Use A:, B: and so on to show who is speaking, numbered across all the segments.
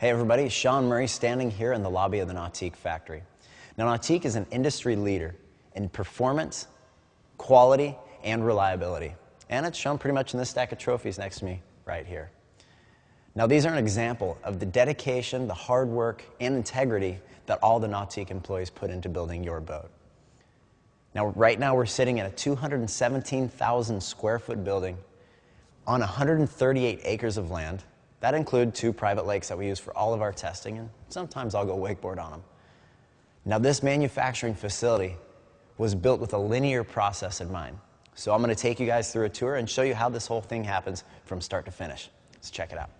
A: Hey everybody, Shaun Murray standing here in the lobby of the Nautique Factory. Now Nautique is an industry leader in performance, quality, and reliability. And it's shown pretty much in this stack of trophies next to me right here. Now these are an example of the dedication, the hard work, and integrity that all the Nautique employees put into building your boat. Now right now we're sitting in a 217,000 square foot building on 138 acres of land. That includes 2 private lakes that we use for all of our testing, and sometimes I'll go wakeboard on them. Now this manufacturing facility was built with a linear process in mind. So I'm going to take you guys through a tour and show you how this whole thing happens from start to finish. Let's check it out.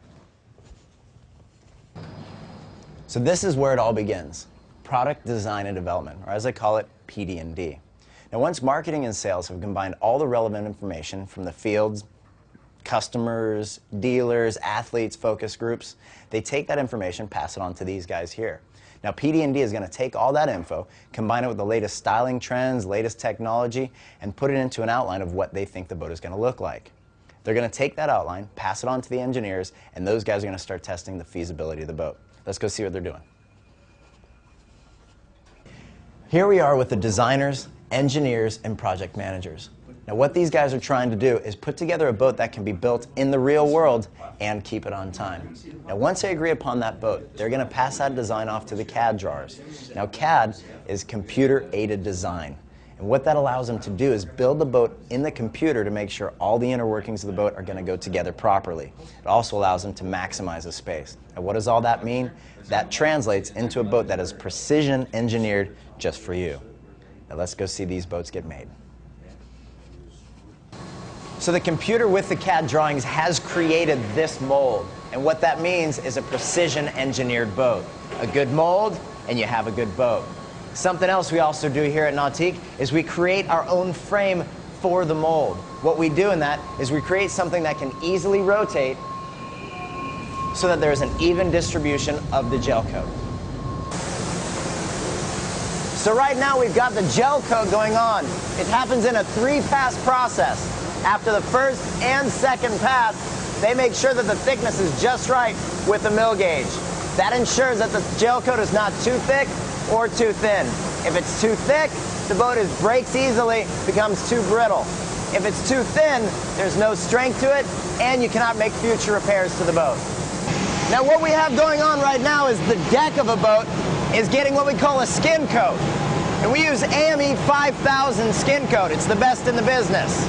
A: So this is where it all begins, product design and development, or as I call it, PD&D. Now once marketing and sales have combined all the relevant information from the fields, customers, dealers, athletes, focus groups, they take that information, pass it on to these guys here. Now PD&D is going to take all that info, combine it with the latest styling trends, latest technology, and put it into an outline of what they think the boat is going to look like. They're going to take that outline, pass it on to the engineers, and those guys are going to start testing the feasibility of the boat. Let's go see what they're doing. Here we are with the designers, engineers, and project managers. Now what these guys are trying to do is put together a boat that can be built in the real world and keep it on time. Now once they agree upon that boat, they're going to pass that design off to the CAD drawers. Now CAD is computer aided design. And what that allows them to do is build the boat in the computer to make sure all the inner workings of the boat are going to go together properly. It also allows them to maximize the space. And what does all that mean? That translates into a boat that is precision engineered just for you. Now let's go see these boats get made. So the computer with the CAD drawings has created this mold. And what that means is a precision engineered boat. A good mold and you have a good boat. Something else we also do here at Nautique is we create our own frame for the mold. What we do in that is we create something that can easily rotate so that there's an even distribution of the gel coat. So right now we've got the gel coat going on. It happens in a 3-pass process. After the first and second pass, they make sure that the thickness is just right with the mill gauge. That ensures that the gel coat is not too thick or too thin. If it's too thick, the boat breaks easily, becomes too brittle. If it's too thin, there's no strength to it, and you cannot make future repairs to the boat. Now what we have going on right now is the deck of a boat is getting what we call a skin coat. And we use AME 5000 skin coat. It's the best in the business.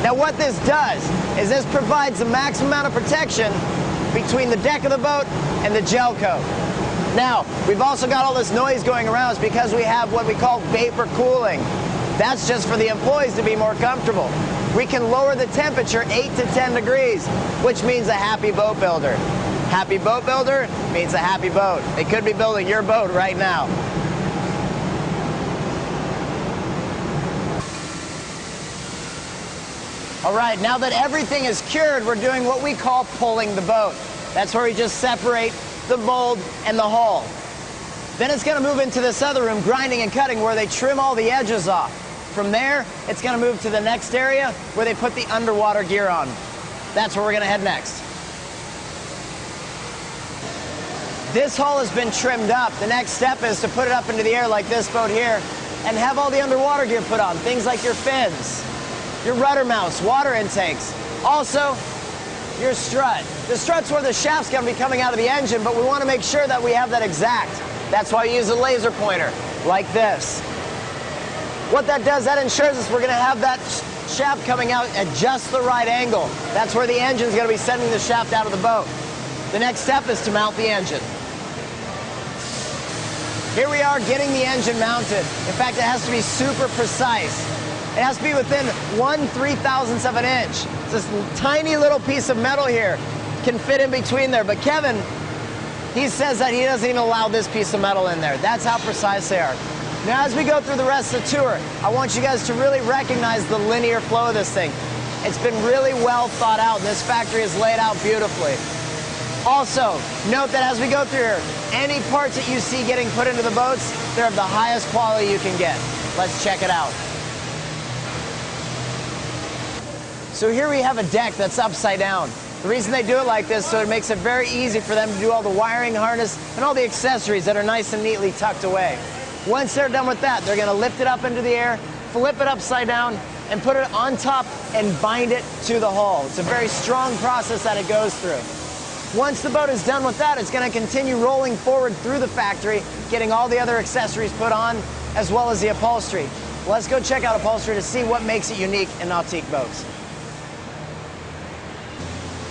A: Now what this does is this provides the maximum amount of protection between the deck of the boat and the gel coat. Now, we've also got all this noise going around because we have what we call vapor cooling. That's just for the employees to be more comfortable. We can lower the temperature 8 to 10 degrees, which means a happy boat builder. Happy boat builder means a happy boat. They could be building your boat right now. All right, now that everything is cured, we're doing what we call pulling the boat. That's where we just separate the mold and the hull. Then it's going to move into this other room, grinding and cutting, where they trim all the edges off. From there, it's going to move to the next area where they put the underwater gear on. That's where we're going to head next. This hull has been trimmed up. The next step is to put it up into the air like this boat here and have all the underwater gear put on, things like your fins, your rudder mounts, water intakes. Also, your strut. The strut's where the shaft's going to be coming out of the engine, but we want to make sure that we have that exact. That's why we use a laser pointer, like this. What that does, that ensures us we're going to have that shaft coming out at just the right angle. That's where the engine's going to be sending the shaft out of the boat. The next step is to mount the engine. Here we are getting the engine mounted. In fact, it has to be super precise. It has to be within 1/3000th of an inch. This tiny little piece of metal here can fit in between there. But Kevin, he says that he doesn't even allow this piece of metal in there. That's how precise they are. Now, as we go through the rest of the tour, I want you guys to really recognize the linear flow of this thing. It's been really well thought out, and this factory is laid out beautifully. Also, note that as we go through here, any parts that you see getting put into the boats, they're of the highest quality you can get. Let's check it out. So here we have a deck that's upside down. The reason they do it like this, so it makes it very easy for them to do all the wiring harness and all the accessories that are nice and neatly tucked away. Once they're done with that, they're going to lift it up into the air, flip it upside down, and put it on top and bind it to the hull. It's a very strong process that it goes through. Once the boat is done with that, it's going to continue rolling forward through the factory, getting all the other accessories put on, as well as the upholstery. Let's go check out upholstery to see what makes it unique in Nautique boats.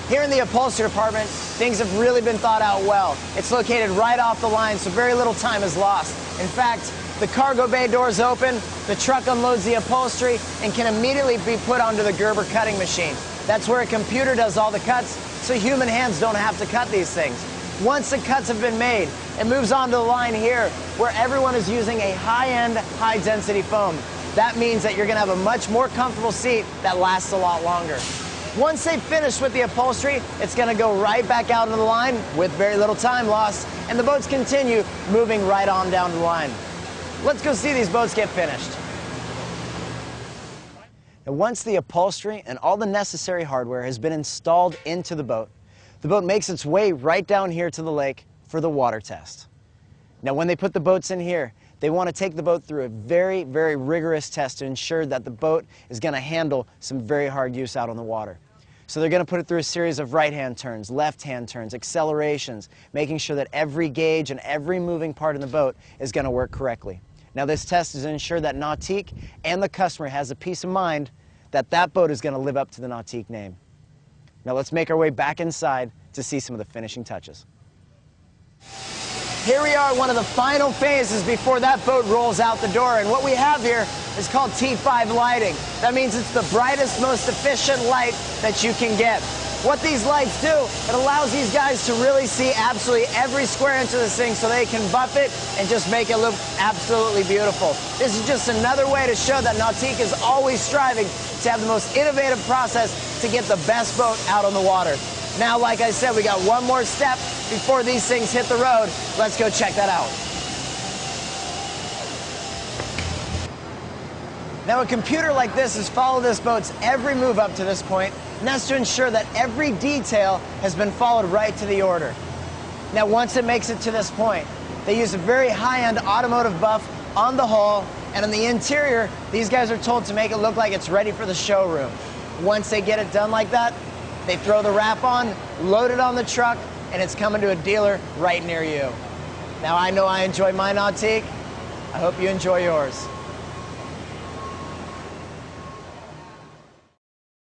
A: Here in the upholstery department, things have really been thought out well. It's located right off the line, so very little time is lost. In fact, the cargo bay doors open, the truck unloads the upholstery, and can immediately be put onto the Gerber cutting machine. That's where a computer does all the cuts, so human hands don't have to cut these things. Once the cuts have been made, it moves on to the line here, where everyone is using a high-end, high-density foam. That means that you're going to have a much more comfortable seat that lasts a lot longer. Once they've finished with the upholstery, it's going to go right back out into the line with very little time lost, and the boats continue moving right on down the line. Let's go see these boats get finished. And once the upholstery and all the necessary hardware has been installed into the boat makes its way right down here to the lake for the water test. Now, when they put the boats in here, they want to take the boat through a very, very rigorous test to ensure that the boat is going to handle some very hard use out on the water. So they're going to put it through a series of right-hand turns, left-hand turns, accelerations, making sure that every gauge and every moving part in the boat is going to work correctly. Now, this test is to ensure that Nautique and the customer has a peace of mind that that boat is going to live up to the Nautique name. Now, let's make our way back inside to see some of the finishing touches. Here we are, one of the final phases before that boat rolls out the door, and what we have here is called T5 lighting. That means it's the brightest, most efficient light that you can get. What these lights do, it allows these guys to really see absolutely every square inch of this thing so they can buff it and just make it look absolutely beautiful. This is just another way to show that Nautique is always striving to have the most innovative process to get the best boat out on the water. Now, like I said, we got one more step before these things hit the road. Let's go check that out. Now, a computer like this has followed this boat's every move up to this point, and that's to ensure that every detail has been followed right to the order. Now, once it makes it to this point, they use a very high-end automotive buff on the hull, and on the interior, these guys are told to make it look like it's ready for the showroom. Once they get it done like that, they throw the wrap on, load it on the truck, and it's coming to a dealer right near you. Now, I know I enjoy my Nautique. I hope you enjoy yours.